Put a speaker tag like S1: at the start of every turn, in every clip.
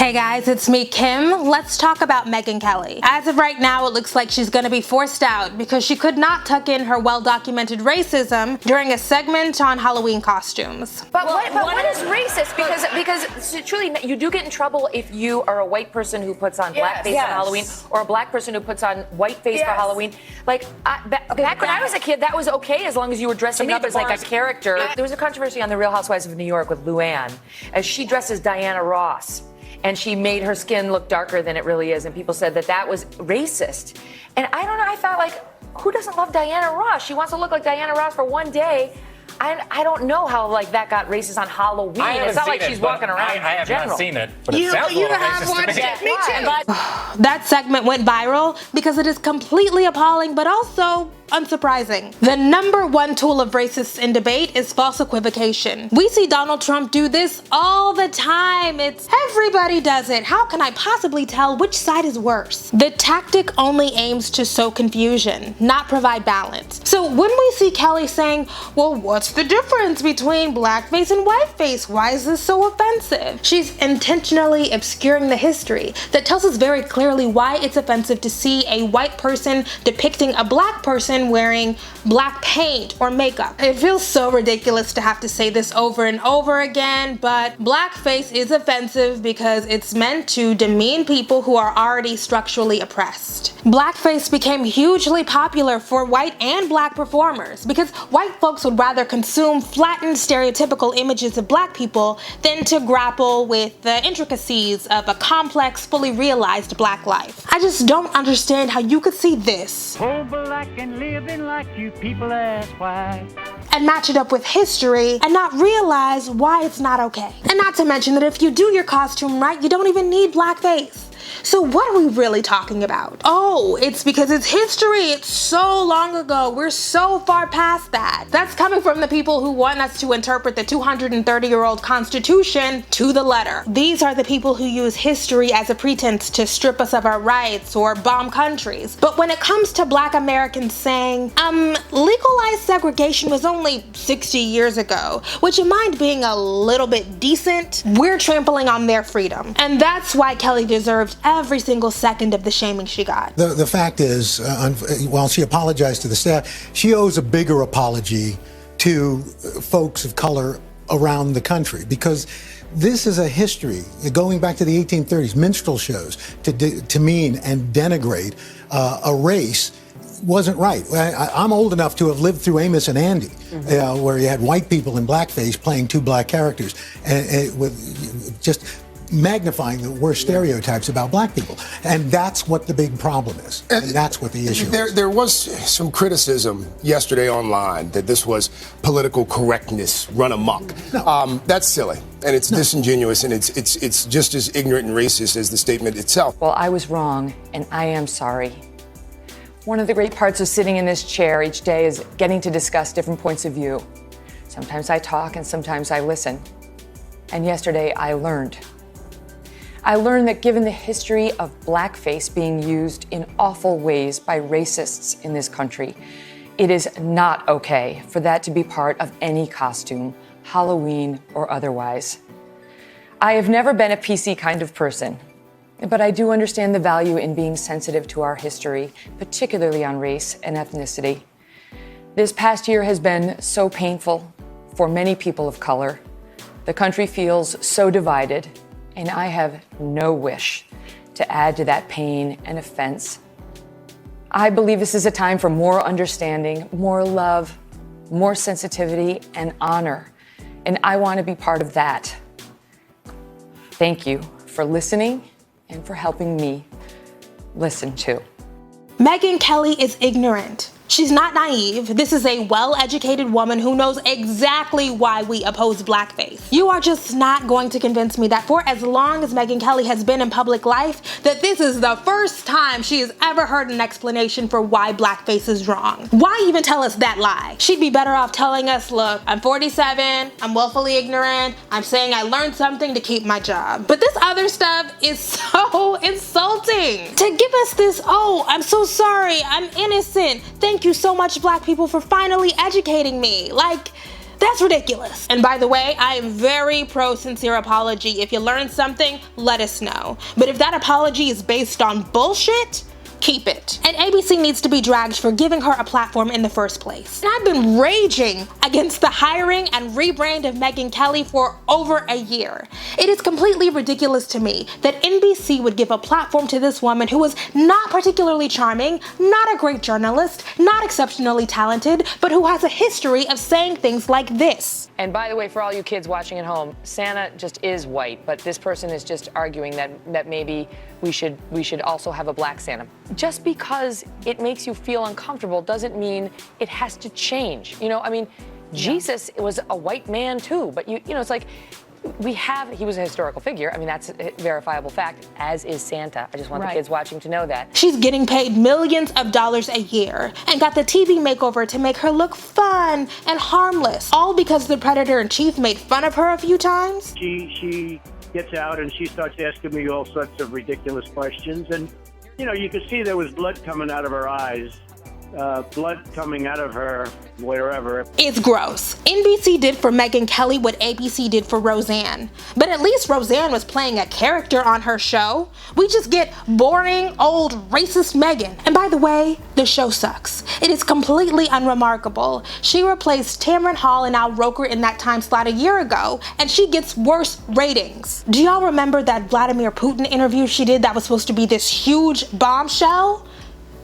S1: Hey guys, it's me, Kim. Let's talk about Megyn Kelly. As of right now, it looks like she's gonna be forced out because she could not tuck in her well-documented racism during a segment on Halloween costumes.
S2: But what is racist? Because truly, you do get in trouble if you are a white person who puts on blackface on Halloween, or a black person who puts on whiteface for Halloween. Like, back when I was a kid, that was okay as long as you were dressing up as like a character. There was a controversy on The Real Housewives of New York with Luann, as she dressed as Diana Ross. And she made her skin look darker than it really is, and people said that that was racist. And I don't know, I thought, like, who doesn't love Diana Ross? She wants to look like Diana Ross for one day. I don't know how, like, that got racist on Halloween. It's not like she's walking around
S3: I have not seen it, but
S4: you
S3: it sounds a little
S4: have
S3: racist
S4: watched
S3: to me.
S4: it. Me too.
S1: That segment went viral because it is completely appalling, but also unsurprising. The number one tool of racists in debate is false equivocation. We see Donald Trump do this all the time. It's everybody does it. How can I possibly tell which side is worse? The tactic only aims to sow confusion, not provide balance. So when we see Kelly saying, well, what's the difference between blackface and whiteface? Why is this so offensive? She's intentionally obscuring the history that tells us very clearly why it's offensive to see a white person depicting a black person wearing black paint or makeup. It feels so ridiculous to have to say this over and over again, but blackface is offensive because it's meant to demean people who are already structurally oppressed. Blackface became hugely popular for white and black performers because white folks would rather consume flattened stereotypical images of black people than to grapple with the intricacies of a complex, fully realized black life. I just don't understand how you could see this
S5: black and living like you people ask why,
S1: and match it up with history and not realize why it's not okay. And not to mention that if you do your costume right, you don't even need blackface. So what are we really talking about? Oh, it's because it's history. It's so long ago. We're so far past that. That's coming from the people who want us to interpret the 230-year-old Constitution to the letter. These are the people who use history as a pretense to strip us of our rights or bomb countries. But when it comes to black Americans saying, legalized segregation was only 60 years ago, would you mind being a little bit decent? We're trampling on their freedom. And that's why Kelly deserved every single second of the shaming she got.
S4: The fact is, while she apologized to the staff, she owes a bigger apology to folks of color around the country, because this is a history going back to the 1830s, minstrel shows to demean and denigrate a race wasn't right. I'm old enough to have lived through Amos and Andy, where you had white people in blackface playing two black characters, and with just magnifying the worst stereotypes about black people. And that's what the big problem is. And that's what the issue is.
S6: There was some criticism yesterday online that this was political correctness run amok.
S4: No.
S6: That's silly, and it's disingenuous, and it's just as ignorant and racist as the statement itself.
S2: Well, I was wrong, and I am sorry. One of the great parts of sitting in this chair each day is getting to discuss different points of view. Sometimes I talk and sometimes I listen. And yesterday I learned. I learned that given the history of blackface being used in awful ways by racists in this country, it is not okay for that to be part of any costume, Halloween or otherwise. I have never been a PC kind of person, but I do understand the value in being sensitive to our history, particularly on race and ethnicity. This past year has been so painful for many people of color. The country feels so divided, and I have no wish to add to that pain and offense. I believe this is a time for more understanding, more love, more sensitivity, and honor, and I want to be part of that. Thank you for listening and for helping me listen too.
S1: Megyn Kelly is ignorant. She's not naive. This is a well-educated woman who knows exactly why we oppose blackface. You are just not going to convince me that for as long as Megyn Kelly has been in public life, that this is the first time she has ever heard an explanation for why blackface is wrong. Why even tell us that lie? She'd be better off telling us, look, I'm 47, I'm willfully ignorant, I'm saying I learned something to keep my job. But this other stuff is so insulting. To give us this, oh, I'm so sorry, I'm innocent, thank you so much black people for finally educating me. Like, That's ridiculous. And by the way, I am very pro sincere apology. If you learned something, let us know. But if that apology is based on bullshit, keep it. And ABC needs to be dragged for giving her a platform in the first place. And I've been raging against the hiring and rebrand of Megyn Kelly for over a year. It is completely ridiculous to me that NBC would give a platform to this woman who was not particularly charming, not a great journalist, not exceptionally talented, but who has a history of saying things like this.
S2: And by the way, for all you kids watching at home, Santa just is white, but this person is just arguing that maybe we should also have a black Santa. Just because it makes you feel uncomfortable doesn't mean it has to change. You know, I mean, Jesus was a white man too, but you know, it's like he was a historical figure. I mean, that's a verifiable fact, as is Santa. I just want the kids watching to know that.
S1: She's getting paid millions of dollars a year and got the TV makeover to make her look fun and harmless, all because the Predator-in-Chief made fun of her a few times.
S5: She gets out and she starts asking me all sorts of ridiculous questions, and you know, you could see there was blood coming out of her eyes. Blood coming out of her wherever.
S1: It's gross. NBC did for Megyn Kelly what ABC did for Roseanne. But at least Roseanne was playing a character on her show. We just get boring, old, racist Megyn. And by the way, the show sucks. It is completely unremarkable. She replaced Tamron Hall and Al Roker in that time slot a year ago, and she gets worse ratings. Do y'all remember that Vladimir Putin interview she did that was supposed to be this huge bombshell?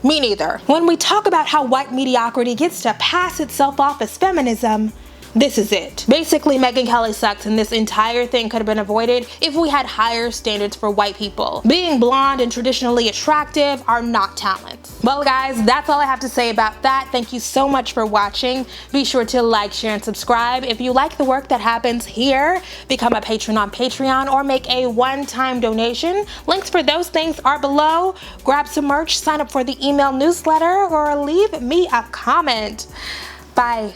S1: Me neither. When we talk about how white mediocrity gets to pass itself off as feminism, this is it. Basically, Megyn Kelly sucks, and this entire thing could have been avoided if we had higher standards for white people. Being blonde and traditionally attractive are not talents. Well guys, that's all I have to say about that. Thank you so much for watching. Be sure to like, share, and subscribe. If you like the work that happens here, become a patron on Patreon or make a one-time donation. Links for those things are below. Grab some merch, sign up for the email newsletter, or leave me a comment. Bye.